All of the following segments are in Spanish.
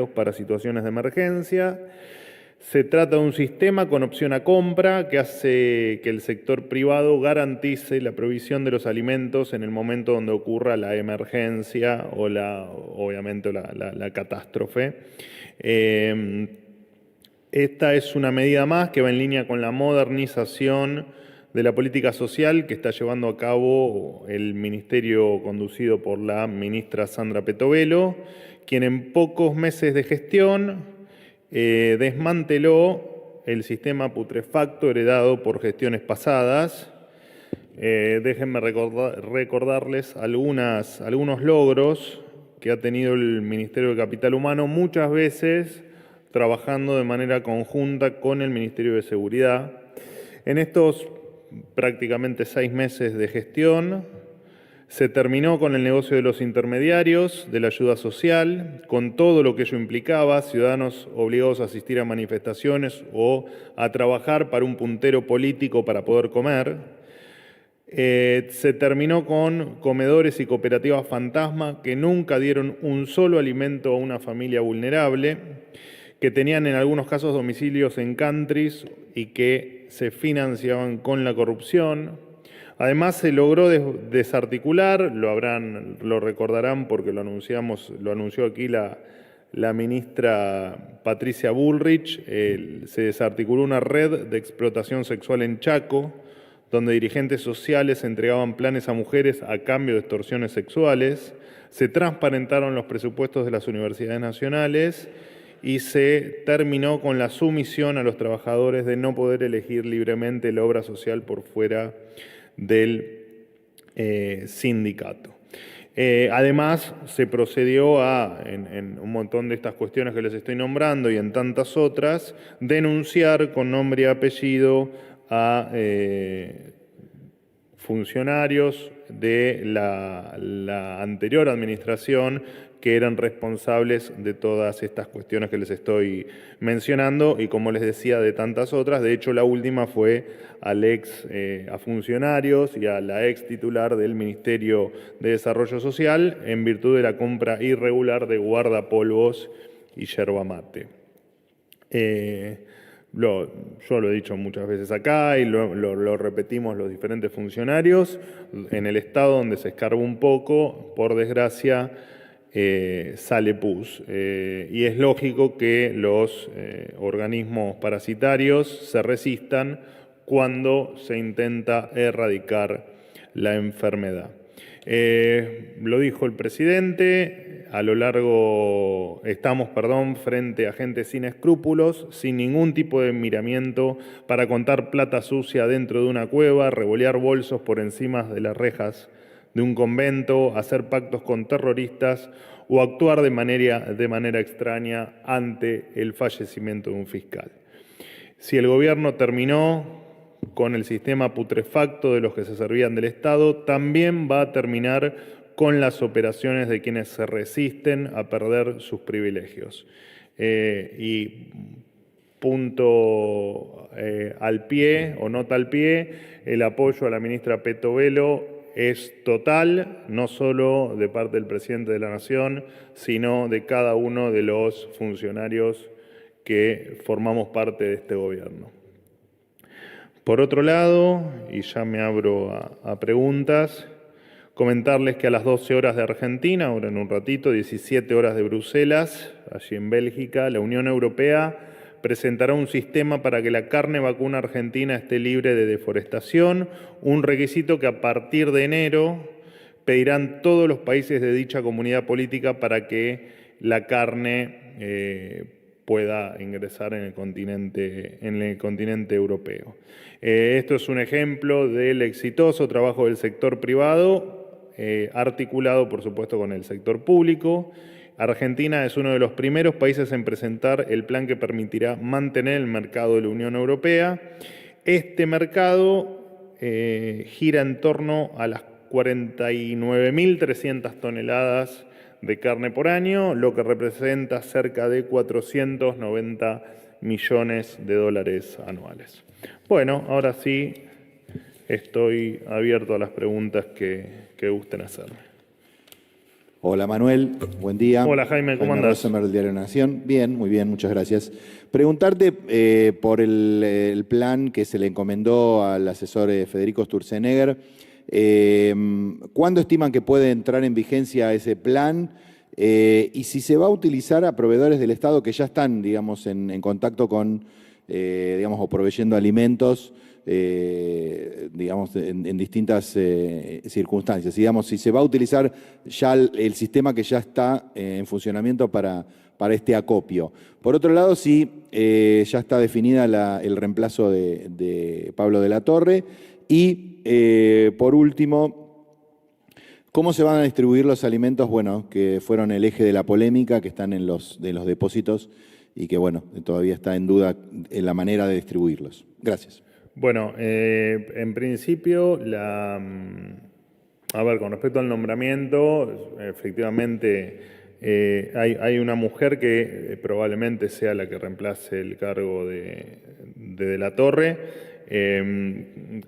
alimentos para situaciones de emergencia. Se trata de un sistema con opción a compra que hace que el sector privado garantice la provisión de los alimentos en el momento donde ocurra la emergencia o obviamente la catástrofe. Esta es una medida más que va en línea con la modernización de la política social que está llevando a cabo el ministerio conducido por la ministra Sandra Petovelo, quien en pocos meses de gestión desmanteló el sistema putrefacto heredado por gestiones pasadas. Déjenme recordarles algunos logros que ha tenido el Ministerio de Capital Humano, muchas veces trabajando de manera conjunta con el Ministerio de Seguridad. En estos prácticamente 6 meses de gestión, se terminó con el negocio de los intermediarios, de la ayuda social, con todo lo que ello implicaba, ciudadanos obligados a asistir a manifestaciones o a trabajar para un puntero político para poder comer. Se terminó con comedores y cooperativas fantasma que nunca dieron un solo alimento a una familia vulnerable, que tenían en algunos casos domicilios en countries y que se financiaban con la corrupción. Además, se logró desarticular, lo recordarán porque lo anunció aquí la ministra Patricia Bullrich, se desarticuló una red de explotación sexual en Chaco, donde dirigentes sociales entregaban planes a mujeres a cambio de extorsiones sexuales. Se transparentaron los presupuestos de las universidades nacionales y se terminó con la sumisión a los trabajadores de no poder elegir libremente la obra social por fuera del sindicato. Además, se procedió en un montón de estas cuestiones que les estoy nombrando y en tantas otras, denunciar con nombre y apellido a funcionarios de la anterior administración que eran responsables de todas estas cuestiones que les estoy mencionando y, como les decía, de tantas otras. De hecho, la última fue a funcionarios y a la ex titular del Ministerio de Desarrollo Social en virtud de la compra irregular de guardapolvos y yerba mate. Yo lo he dicho muchas veces acá y lo repetimos los diferentes funcionarios. En el estado donde se escarbó un poco, por desgracia, sale pus. Y es lógico que los organismos parasitarios se resistan cuando se intenta erradicar la enfermedad. Lo dijo el presidente, estamos frente a gente sin escrúpulos, sin ningún tipo de miramiento para contar plata sucia dentro de una cueva, revolear bolsos por encima de las rejas de un convento, hacer pactos con terroristas o actuar de manera extraña ante el fallecimiento de un fiscal. Si el gobierno terminó con el sistema putrefacto de los que se servían del Estado, también va a terminar con las operaciones de quienes se resisten a perder sus privilegios. Y punto al pie o nota al pie, el apoyo a la ministra Petovelo es total, no solo de parte del presidente de la Nación, sino de cada uno de los funcionarios que formamos parte de este gobierno. Por otro lado, y ya me abro a preguntas, comentarles que a las 12 horas de Argentina, ahora en un ratito, 17 horas de Bruselas, allí en Bélgica, la Unión Europea presentará un sistema para que la carne vacuna argentina esté libre de deforestación, un requisito que a partir de enero pedirán todos los países de dicha comunidad política para que la carne pueda ingresar en el continente europeo. Esto es un ejemplo del exitoso trabajo del sector privado, articulado, por supuesto, con el sector público. Argentina es uno de los primeros países en presentar el plan que permitirá mantener el mercado de la Unión Europea. Este mercado gira en torno a las 49.300 toneladas de carne por año, lo que representa cerca de 490 millones de dólares anuales. Bueno, ahora sí estoy abierto a las preguntas que gusten hacerme. Hola Manuel, buen día. Hola Jaime, ¿cómo andás? Rosenberg, del Diario Nación. Bien, muy bien, muchas gracias. Preguntarte por el plan que se le encomendó al asesor Federico Sturzenegger. ¿Cuándo estiman que puede entrar en vigencia ese plan? Y si se va a utilizar a proveedores del Estado que ya están, digamos, en contacto con, digamos, o proveyendo alimentos, digamos, en distintas circunstancias. Digamos, si se va a utilizar ya el sistema que ya está en funcionamiento para este acopio. Por otro lado, si ya está definida el reemplazo de Pablo de la Torre. Y, por último, ¿cómo se van a distribuir los alimentos, bueno, que fueron el eje de la polémica, que están en los depósitos y que, bueno, todavía está en duda en la manera de distribuirlos? Gracias. Bueno, en principio, a ver, con respecto al nombramiento, efectivamente hay una mujer que probablemente sea la que reemplace el cargo de la Torre.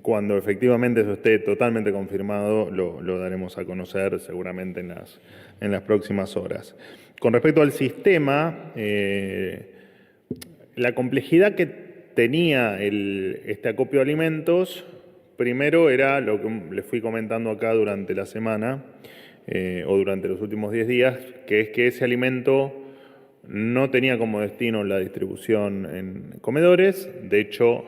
Cuando efectivamente eso esté totalmente confirmado, lo daremos a conocer seguramente en las próximas horas. Con respecto al sistema, la complejidad que tenía este acopio de alimentos, primero era lo que les fui comentando acá durante la semana o durante los últimos 10 días, que es que ese alimento no tenía como destino la distribución en comedores. De hecho,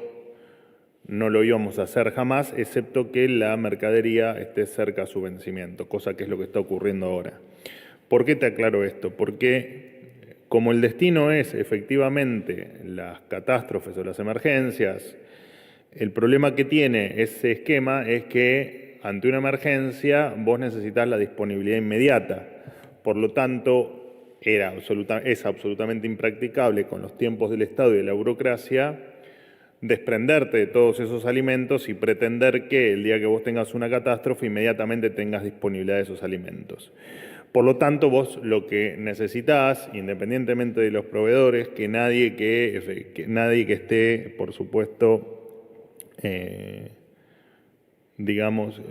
no lo íbamos a hacer jamás, excepto que la mercadería esté cerca a su vencimiento, cosa que es lo que está ocurriendo ahora. ¿Por qué te aclaro esto? Porque como el destino es efectivamente las catástrofes o las emergencias, el problema que tiene ese esquema es que ante una emergencia vos necesitas la disponibilidad inmediata. Por lo tanto, es absolutamente impracticable con los tiempos del Estado y de la burocracia desprenderte de todos esos alimentos y pretender que el día que vos tengas una catástrofe inmediatamente tengas disponibilidad de esos alimentos. Por lo tanto, vos lo que necesitás, independientemente de los proveedores, que nadie que esté, por supuesto, digamos,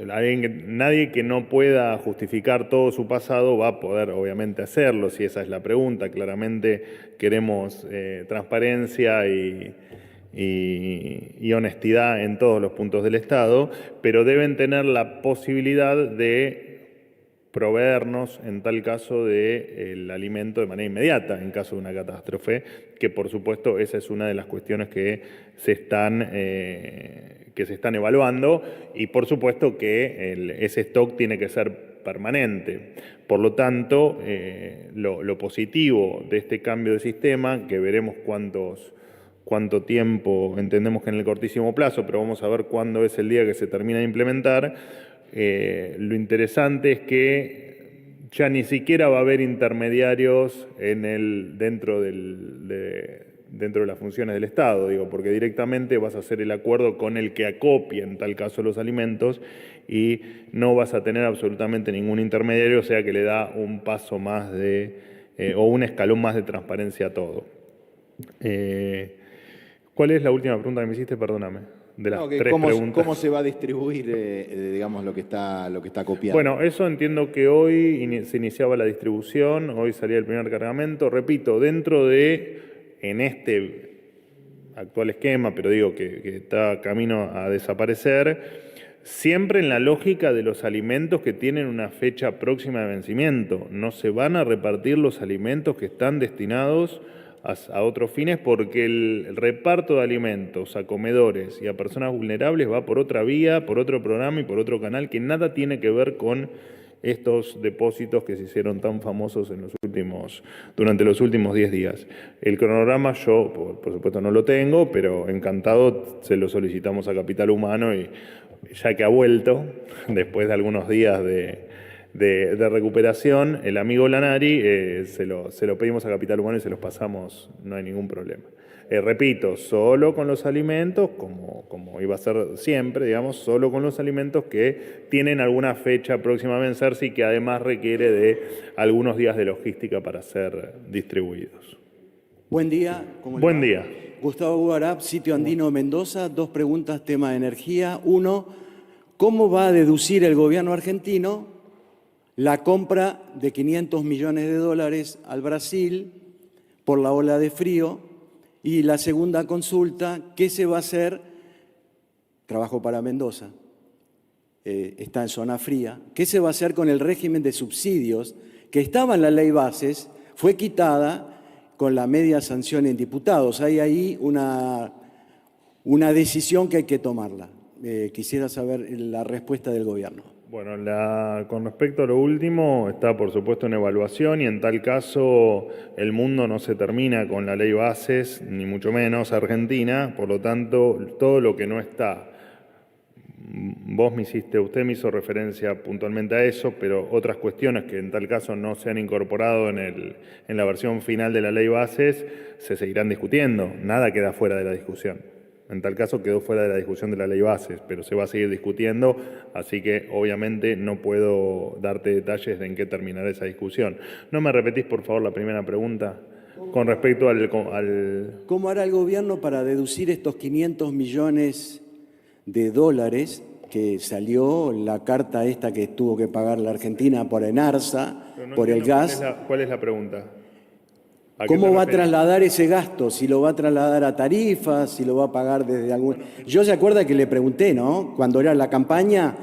nadie que no pueda justificar todo su pasado va a poder, obviamente, hacerlo, si esa es la pregunta. Claramente queremos transparencia y honestidad en todos los puntos del Estado, pero deben tener la posibilidad de proveernos, en tal caso, del alimento de manera inmediata, en caso de una catástrofe, que por supuesto esa es una de las cuestiones que se están evaluando, y por supuesto que ese stock tiene que ser permanente. Por lo tanto, lo positivo de este cambio de sistema, que veremos cuánto tiempo, entendemos que en el cortísimo plazo, pero vamos a ver cuándo es el día que se termina de implementar. Lo interesante es que ya ni siquiera va a haber intermediarios dentro de las funciones del Estado, porque directamente vas a hacer el acuerdo con el que acopie, en tal caso, los alimentos, y no vas a tener absolutamente ningún intermediario, o sea que le da un paso más o un escalón más de transparencia a todo. ¿Cuál es la última pregunta que me hiciste? Perdóname. De las tres preguntas. ¿Cómo se va a distribuir, digamos, lo que está copiando? Bueno, eso entiendo que hoy se iniciaba la distribución, hoy salía el primer cargamento. Repito, en este actual esquema, pero digo que está camino a desaparecer, siempre en la lógica de los alimentos que tienen una fecha próxima de vencimiento. No se van a repartir los alimentos que están destinados a otros fines, porque el reparto de alimentos a comedores y a personas vulnerables va por otra vía, por otro programa y por otro canal que nada tiene que ver con estos depósitos que se hicieron tan famosos durante los últimos 10 días. El cronograma yo, por supuesto, no lo tengo, pero encantado se lo solicitamos a Capital Humano, y ya que ha vuelto, después de algunos días de recuperación, el amigo Lanari, se lo pedimos a Capital Humano y se los pasamos, no hay ningún problema. Repito, solo con los alimentos, como iba a ser siempre, digamos, solo con los alimentos que tienen alguna fecha próxima a vencerse y que además requiere de algunos días de logística para ser distribuidos. Buen día. Buen día. Gustavo Guarap, Sitio Andino de Mendoza. 2 preguntas, tema de energía. 1, ¿cómo va a deducir el gobierno argentino la compra de 500 millones de dólares al Brasil por la ola de frío. Y la segunda consulta, ¿qué se va a hacer? Trabajo para Mendoza, está en zona fría. ¿Qué se va a hacer con el régimen de subsidios que estaba en la ley bases, fue quitada con la media sanción en diputados? Hay ahí una decisión que hay que tomarla. Quisiera saber la respuesta del gobierno. Bueno, con respecto a lo último, está por supuesto en evaluación y en tal caso el mundo no se termina con la ley bases, ni mucho menos Argentina, por lo tanto todo lo que no está, usted me hizo referencia puntualmente a eso, pero otras cuestiones que en tal caso no se han incorporado en la versión final de la ley bases se seguirán discutiendo, nada queda fuera de la discusión. En tal caso quedó fuera de la discusión de la ley bases, pero se va a seguir discutiendo, así que obviamente no puedo darte detalles de en qué terminará esa discusión. ¿No me repetís, por favor, la primera pregunta con respecto al... ¿Cómo hará el gobierno para deducir estos 500 millones de dólares que salió la carta esta que tuvo que pagar la Argentina por Enarsa, por el gas? ¿Cuál es la pregunta? ¿Cómo va a trasladar ese gasto? Si lo va a trasladar a tarifas, si lo va a pagar desde algún... Yo se acuerda que le pregunté, ¿no? Cuando era la campaña,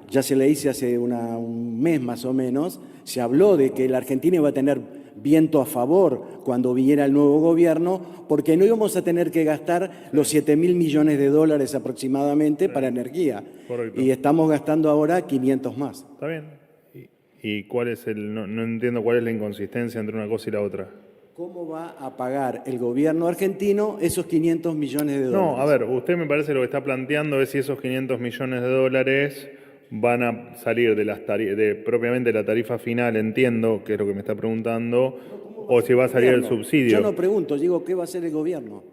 ya se le hice hace un mes más o menos, se habló de que la Argentina iba a tener viento a favor cuando viniera el nuevo gobierno, porque no íbamos a tener que gastar los 7.000 millones de dólares aproximadamente para energía. Correcto. Y estamos gastando ahora 500 más. Está bien. ¿Y cuál es no entiendo cuál es la inconsistencia entre una cosa y la otra? ¿Cómo va a pagar el gobierno argentino esos 500 millones de dólares? No, a ver, usted me parece lo que está planteando es si esos 500 millones de dólares van a salir propiamente la tarifa final, entiendo, que es lo que me está preguntando, o si va a salir el subsidio. Yo no pregunto, digo, ¿qué va a hacer el gobierno?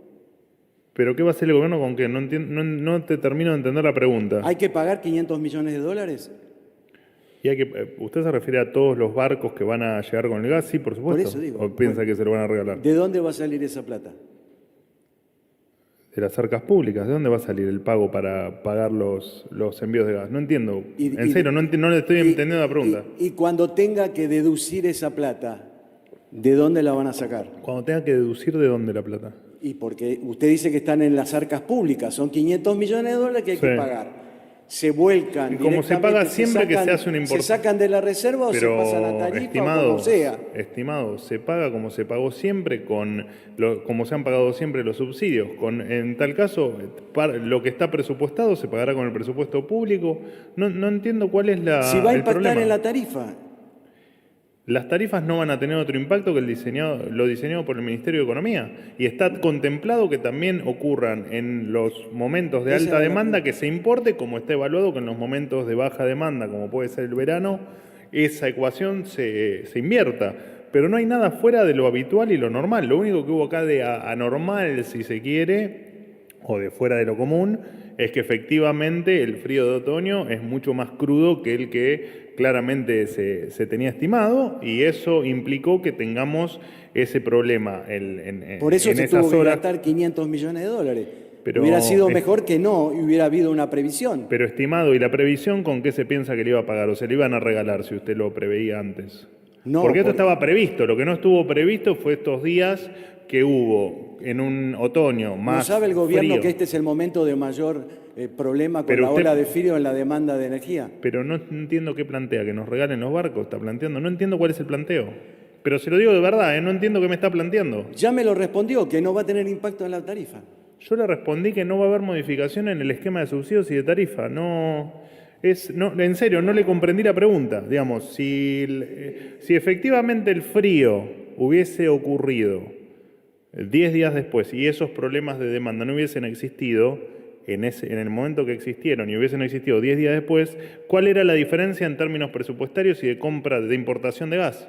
¿Pero qué va a hacer el gobierno con qué? No te termino de entender la pregunta. ¿Hay que pagar 500 millones de dólares? Y ¿usted se refiere a todos los barcos que van a llegar con el gas? Sí, por supuesto. Por eso digo. ¿O piensa que se lo van a regalar? ¿De dónde va a salir esa plata? De las arcas públicas. ¿De dónde va a salir el pago para pagar los envíos de gas? No entiendo. En serio, no le estoy entendiendo la pregunta. Y cuando tenga que deducir esa plata, ¿de dónde la van a sacar? Cuando tenga que deducir, ¿de dónde la plata? Y porque usted dice que están en las arcas públicas, son 500 millones de dólares que hay que pagar. Se vuelcan. Y como se paga siempre que se hace un importe. ¿Se sacan de la reserva o se pasan a tarifa o como sea? Estimado, se paga como se pagó siempre, como se han pagado siempre los subsidios. En tal caso, lo que está presupuestado se pagará con el presupuesto público. No entiendo cuál es si va a impactar problema. En la tarifa. Las tarifas no van a tener otro impacto que lo diseñado por el Ministerio de Economía. Y está contemplado que también ocurran en los momentos de alta demanda que se importe, como está evaluado que en los momentos de baja demanda, como puede ser el verano, esa ecuación se invierta. Pero no hay nada fuera de lo habitual y lo normal. Lo único que hubo acá de anormal, si se quiere, o de fuera de lo común, es que efectivamente el frío de otoño es mucho más crudo que el que claramente se tenía estimado, y eso implicó que tengamos ese problema Por eso en se esas tuvo que horas. gastar 500 millones de dólares. Pero hubiera sido mejor que no hubiera habido una previsión. Pero estimado, ¿y la previsión con qué se piensa que le iba a pagar? ¿O se le iban a regalar si usted lo preveía antes? No, porque esto estaba previsto. Lo que no estuvo previsto fue estos días que hubo en un otoño más frío. ¿No sabe el gobierno frío? que este es el momento de mayor problema con la ola de frío en la demanda de energía? Pero no entiendo qué plantea, que nos regalen los barcos, está planteando. No entiendo cuál es el planteo. Pero se lo digo de verdad, no entiendo qué me está planteando. Ya me lo respondió, que no va a tener impacto en la tarifa. Yo le respondí que no va a haber modificación en el esquema de subsidios y de tarifa. En serio, no le comprendí la pregunta. Digamos, si efectivamente el frío hubiese ocurrido 10 días después y esos problemas de demanda no hubiesen existido en el momento que existieron y hubiesen existido 10 días después, ¿cuál era la diferencia en términos presupuestarios y de compra de importación de gas?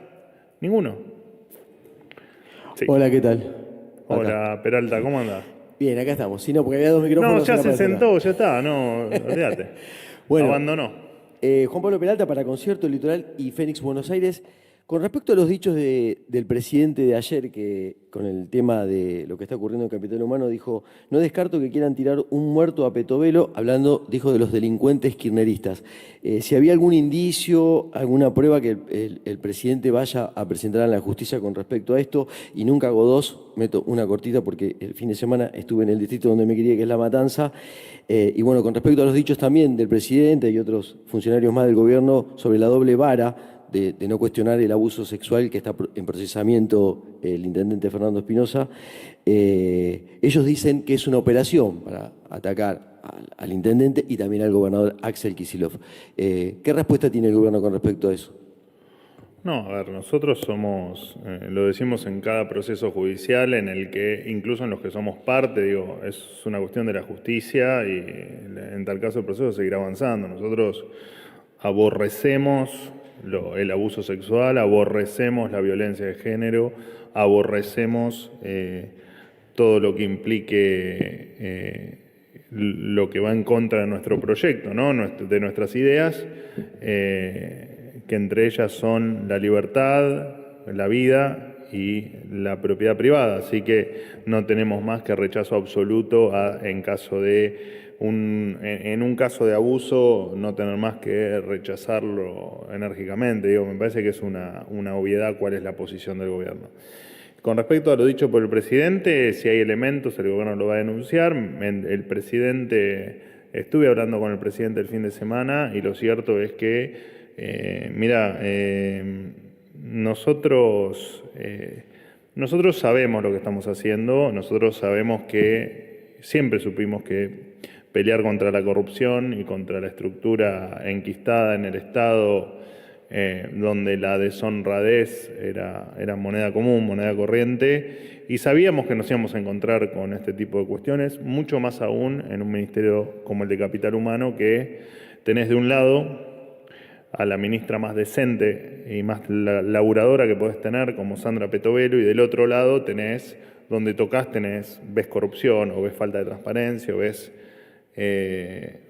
Ninguno. Sí. Hola, ¿qué tal? Hola, Peralta, ¿cómo andás? Bien, acá estamos. Sí, no, porque había dos micrófonos. No, ya se sentó, ya está, no, olvídate. Bueno, abandonó. Juan Pablo Peralta para Concierto Litoral y Fénix Buenos Aires. Con respecto a los dichos del presidente de ayer, que con el tema de lo que está ocurriendo en Capital Humano, dijo, no descarto que quieran tirar un muerto a Petovelo, dijo de los delincuentes kirchneristas. Si había algún indicio, alguna prueba que el presidente vaya a presentar a la justicia con respecto a esto, y nunca hago dos, meto una cortita porque el fin de semana estuve en el distrito donde me quería, que es La Matanza, y bueno, con respecto a los dichos también del presidente y otros funcionarios más del gobierno sobre la doble vara, de no cuestionar el abuso sexual que está en procesamiento el intendente Fernando Espinosa, ellos dicen que es una operación para atacar al intendente y también al gobernador Axel Kicillof. ¿Qué respuesta tiene el gobierno con respecto a eso? No, a ver, nosotros somos, lo decimos en cada proceso judicial en el que, incluso en los que somos parte, digo, es una cuestión de la justicia y en tal caso el proceso seguirá avanzando. Nosotros aborrecemos el abuso sexual, aborrecemos la violencia de género, aborrecemos todo lo que implique lo que va en contra de nuestro proyecto, ¿no? De nuestras ideas, que entre ellas son la libertad, la vida y la propiedad privada. Así que no tenemos más que rechazo absoluto en un caso de abuso, no tener más que rechazarlo enérgicamente. Digo, me parece que es una obviedad cuál es la posición del gobierno. Con respecto a lo dicho por el presidente, si hay elementos, el gobierno lo va a denunciar. Estuve hablando con el presidente el fin de semana y lo cierto es que, nosotros sabemos lo que estamos haciendo, nosotros sabemos que siempre supimos que pelear contra la corrupción y contra la estructura enquistada en el Estado, donde la deshonradez era moneda común, moneda corriente, y sabíamos que nos íbamos a encontrar con este tipo de cuestiones, mucho más aún en un ministerio como el de Capital Humano, que tenés de un lado a la ministra más decente y más laburadora que podés tener, como Sandra Petovelo, y del otro lado donde tocas ves corrupción, o ves falta de transparencia,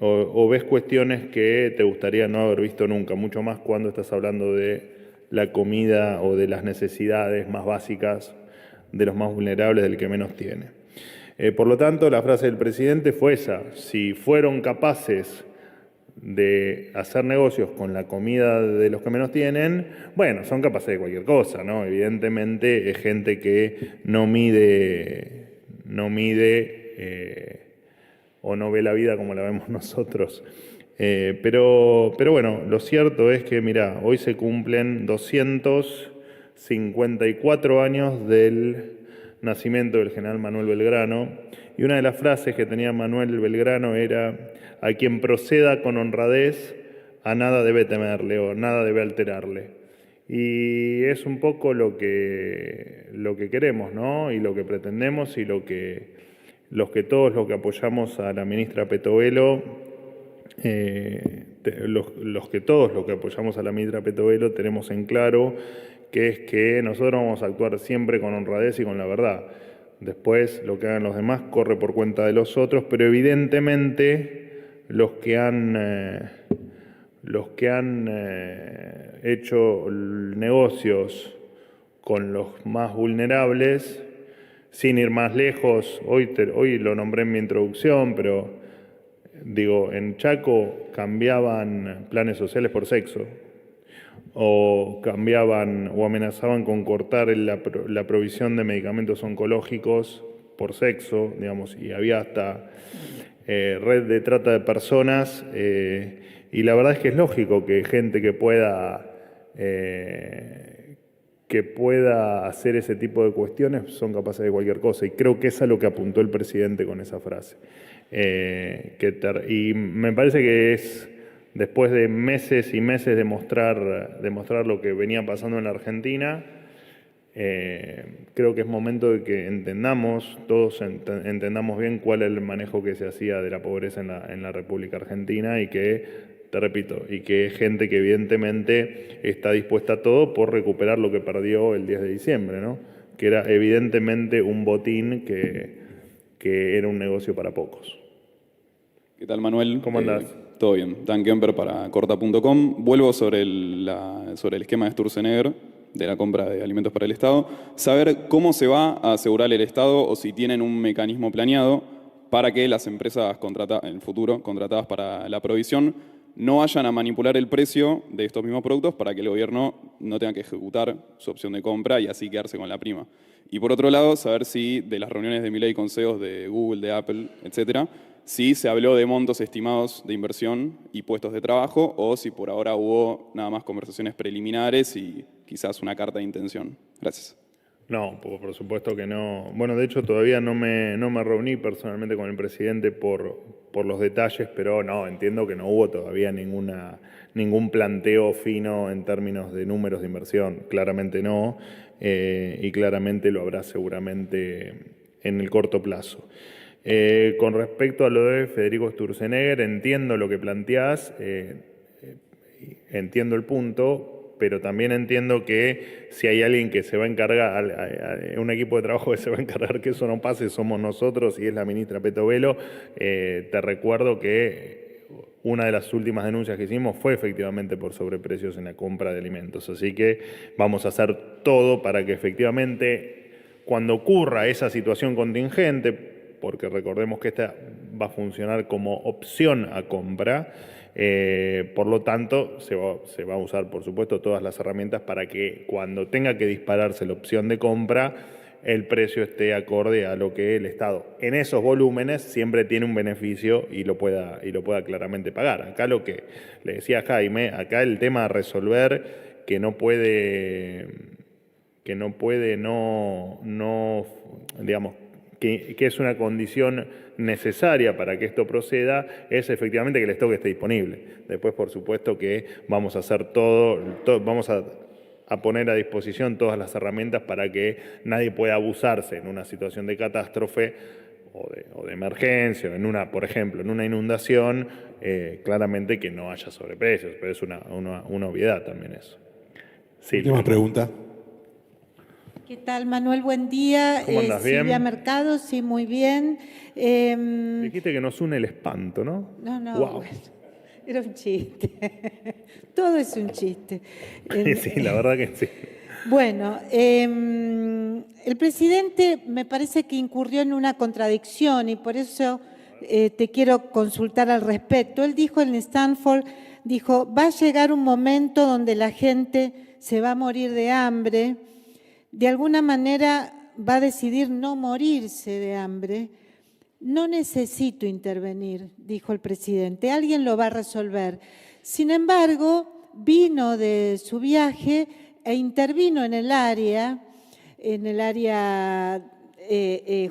o ves cuestiones que te gustaría no haber visto nunca, mucho más cuando estás hablando de la comida o de las necesidades más básicas de los más vulnerables, del que menos tiene. Por lo tanto, la frase del presidente fue esa: si fueron capaces de hacer negocios con la comida de los que menos tienen, bueno, son capaces de cualquier cosa, ¿no? Evidentemente es gente que no mide o no ve la vida como la vemos nosotros. Pero bueno, lo cierto es que, mirá, hoy se cumplen 254 años del nacimiento del general Manuel Belgrano, y una de las frases que tenía Manuel Belgrano era: a quien proceda con honradez, a nada debe temerle o nada debe alterarle. Y es un poco lo que queremos, ¿no? Y lo que pretendemos, y todos los que apoyamos a la ministra Petovelo, todos los que apoyamos a la ministra Petovelo tenemos en claro que es que nosotros vamos a actuar siempre con honradez y con la verdad. Después, lo que hagan los demás corre por cuenta de los otros, pero evidentemente los que han hecho negocios con los más vulnerables, sin ir más lejos, hoy lo nombré en mi introducción, pero digo, en Chaco cambiaban planes sociales por sexo, o cambiaban o amenazaban con cortar la provisión de medicamentos oncológicos por sexo, digamos, y había hasta red de trata de personas, y la verdad es que es lógico que gente que pueda hacer ese tipo de cuestiones son capaces de cualquier cosa, y creo que es a lo que apuntó el presidente con esa frase. Y me parece que es, después de meses y meses de mostrar lo que venía pasando en la Argentina, creo que es momento de que todos entendamos bien cuál es el manejo que se hacía de la pobreza en la República Argentina, y que, te repito, y que es gente que evidentemente está dispuesta a todo por recuperar lo que perdió el 10 de diciembre, ¿no? Que era evidentemente un botín que era un negocio para pocos. ¿Qué tal, Manuel? ¿Cómo andás? Todo bien. Dan Kemper para Corta.com. Vuelvo sobre el esquema de Sturzenegger. de la compra de alimentos para el Estado, saber cómo se va a asegurar el Estado o si tienen un mecanismo planeado para que las empresas en el futuro contratadas para la provisión no vayan a manipular el precio de estos mismos productos para que el gobierno no tenga que ejecutar su opción de compra y así quedarse con la prima. Y por otro lado, saber si de las reuniones de Milei con CEOs de Google, de Apple, etcétera, si se habló de montos estimados de inversión y puestos de trabajo o si por ahora hubo nada más conversaciones preliminares y quizás una carta de intención. Gracias. No, por supuesto que no. Bueno, de hecho todavía no me reuní personalmente con el presidente por los detalles, pero no, entiendo que no hubo todavía ningún planteo fino en términos de números de inversión. Claramente no, y claramente lo habrá seguramente en el corto plazo. Con respecto a lo de Federico Sturzenegger, entiendo lo que planteás, entiendo el punto, pero también entiendo que si hay alguien que se va a encargar, un equipo de trabajo que se va a encargar que eso no pase, somos nosotros y es la ministra Petovelo. Te recuerdo que una de las últimas denuncias que hicimos fue efectivamente por sobreprecios en la compra de alimentos. Así que vamos a hacer todo para que efectivamente cuando ocurra esa situación contingente, porque recordemos que esta va a funcionar como opción a compra, por lo tanto, se va a usar, por supuesto, todas las herramientas para que cuando tenga que dispararse la opción de compra, el precio esté acorde a lo que el Estado, en esos volúmenes, siempre tiene un beneficio y lo pueda claramente pagar. Acá lo que le decía Jaime, acá el tema a resolver que no puede, digamos, que es una condición necesaria para que esto proceda, es efectivamente que el stock esté disponible. Después, por supuesto, que vamos a hacer vamos a poner a disposición todas las herramientas para que nadie pueda abusarse en una situación de catástrofe o de emergencia, por ejemplo, en una inundación, claramente que no haya sobreprecios, pero es una obviedad también eso. Sí, Última pregunta. ¿Qué tal, Manuel? Buen día. ¿Cómo andás? ¿Bien? Silvia Mercado, sí, muy bien. Dijiste que nos une el espanto, ¿no? No, Wow. bueno, era un chiste. Todo es un chiste. Sí, la verdad que sí. Bueno, el presidente me parece que incurrió en una contradicción y por eso te quiero consultar al respecto. Él dijo en Stanford, va a llegar un momento donde la gente se va a morir de hambre. De alguna manera va a decidir no morirse de hambre. No necesito intervenir, dijo el presidente, alguien lo va a resolver. Sin embargo, vino de su viaje e intervino en el área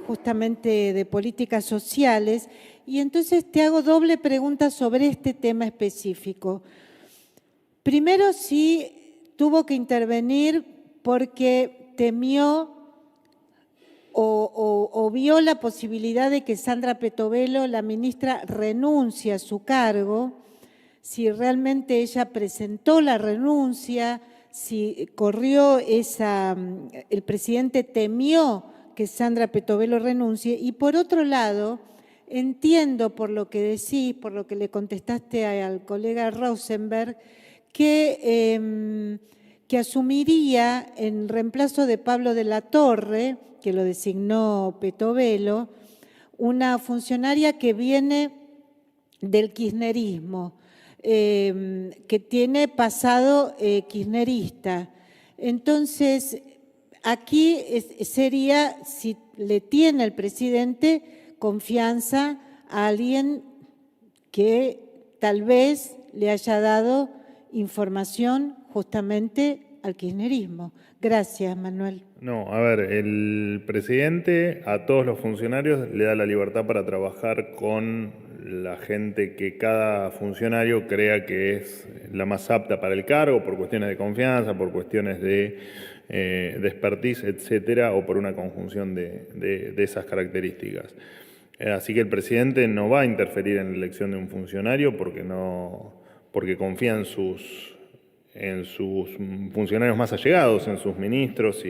justamente de políticas sociales, y entonces te hago doble pregunta sobre este tema específico. Primero, si tuvo que intervenir porque temió o vio la posibilidad de que Sandra Petovelo, la ministra, renuncie a su cargo, si realmente ella presentó la renuncia, si corrió el presidente temió que Sandra Petovelo renuncie. Y por otro lado, entiendo por lo que decís, por lo que le contestaste al colega Rosenberg, que asumiría en reemplazo de Pablo de la Torre, que lo designó Petovelo, una funcionaria que viene del kirchnerismo, que tiene pasado kirchnerista. Entonces, aquí sería si le tiene el presidente confianza a alguien que tal vez le haya dado información justamente al kirchnerismo. Gracias, Manuel. No, a ver, el presidente a todos los funcionarios le da la libertad para trabajar con la gente que cada funcionario crea que es la más apta para el cargo, por cuestiones de confianza, por cuestiones de expertise, etcétera, o por una conjunción de esas características. Así que el presidente no va a interferir en la elección de un funcionario porque confía en sus funcionarios más allegados, en sus ministros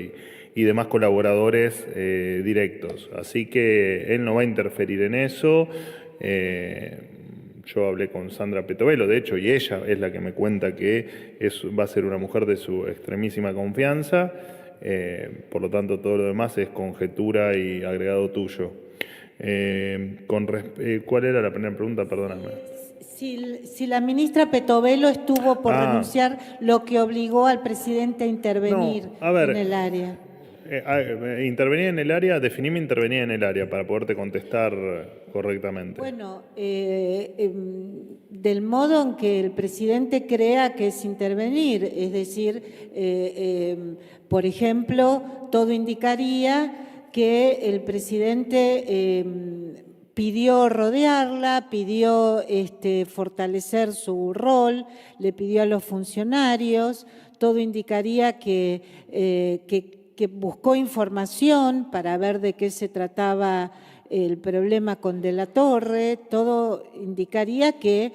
y demás colaboradores directos. Así que él no va a interferir en eso. Yo hablé con Sandra Petovelo, de hecho, y ella es la que me cuenta que va a ser una mujer de su extremísima confianza. Por lo tanto, todo lo demás es conjetura y agregado tuyo. ¿Cuál era la primera pregunta? Perdóname. Si la ministra Petovelo estuvo por renunciar, lo que obligó al presidente a intervenir en el área. Intervenir en el área, definime intervenir en el área para poderte contestar correctamente. Bueno, del modo en que el presidente crea que es intervenir, es decir, por ejemplo, todo indicaría que el presidente pidió rodearla, pidió fortalecer su rol, le pidió a los funcionarios, todo indicaría que buscó información para ver de qué se trataba el problema con De la Torre, todo indicaría que,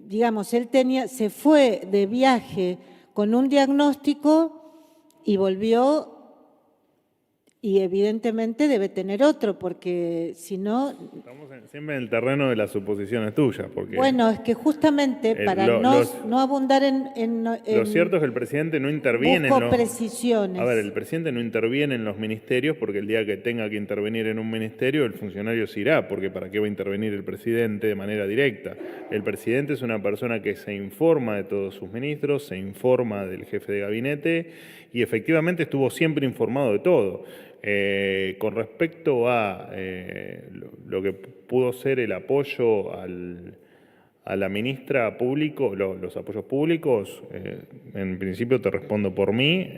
digamos, él se fue de viaje con un diagnóstico y volvió, y evidentemente debe tener otro, porque si no... Estamos siempre en el terreno de las suposiciones tuyas. Porque bueno, es que justamente para no abundar en lo cierto es que el presidente no interviene en los... precisiones. A ver, el presidente no interviene en los ministerios porque el día que tenga que intervenir en un ministerio, el funcionario se irá, porque ¿para qué va a intervenir el presidente de manera directa? El presidente es una persona que se informa de todos sus ministros, se informa del jefe de gabinete y efectivamente estuvo siempre informado de todo. Con respecto a lo que pudo ser el apoyo a la ministra público, los apoyos públicos, en principio te respondo por mí,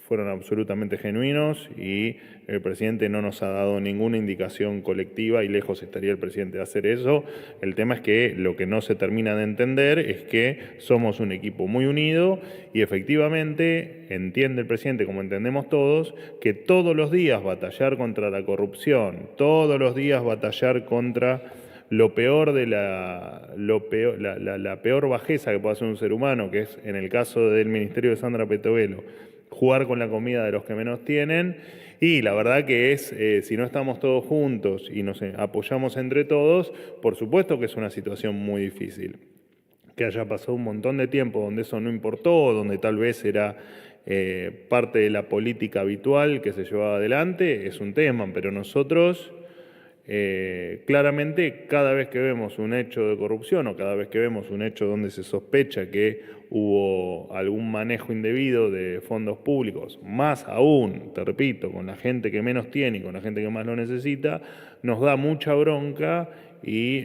fueron absolutamente genuinos y el presidente no nos ha dado ninguna indicación colectiva y lejos estaría el presidente de hacer eso. El tema es que lo que no se termina de entender es que somos un equipo muy unido y efectivamente entiende el presidente, como entendemos todos, que todos los días batallar contra la corrupción, todos los días batallar contra lo peor de la peor bajeza que puede hacer un ser humano, que es, en el caso del ministerio de Sandra Petovelo, jugar con la comida de los que menos tienen. Y la verdad que es, si no estamos todos juntos y nos apoyamos entre todos, por supuesto que es una situación muy difícil. Que haya pasado un montón de tiempo donde eso no importó, donde tal vez era parte de la política habitual que se llevaba adelante, es un tema, pero nosotros... claramente cada vez que vemos un hecho de corrupción o cada vez que vemos un hecho donde se sospecha que hubo algún manejo indebido de fondos públicos, más aún, te repito, con la gente que menos tiene y con la gente que más lo necesita, nos da mucha bronca y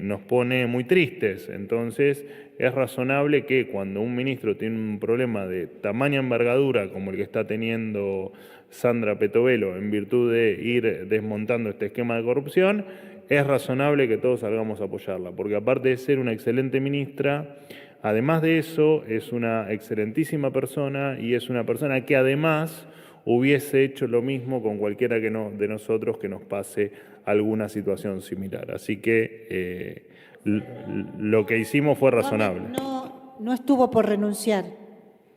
nos pone muy tristes. Entonces es razonable que cuando un ministro tiene un problema de tamaña envergadura como el que está teniendo Sandra Petovelo en virtud de ir desmontando este esquema de corrupción, es razonable que todos salgamos a apoyarla, porque aparte de ser una excelente ministra, además de eso es una excelentísima persona y es una persona que además hubiese hecho lo mismo con cualquiera de nosotros que nos pase alguna situación similar. Así que lo que hicimos fue razonable. No estuvo por renunciar.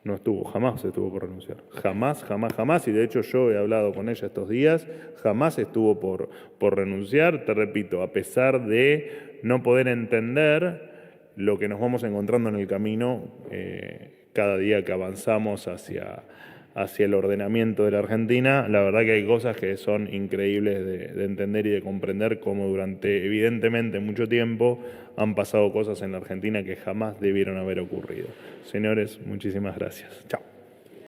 No estuvo, jamás estuvo por renunciar. Jamás, jamás, jamás. Y de hecho yo he hablado con ella estos días, jamás estuvo por renunciar. Te repito, a pesar de no poder entender lo que nos vamos encontrando en el camino cada día que avanzamos hacia el ordenamiento de la Argentina, la verdad que hay cosas que son increíbles de entender y de comprender, como durante evidentemente mucho tiempo han pasado cosas en la Argentina que jamás debieron haber ocurrido. Señores, muchísimas gracias. Chao.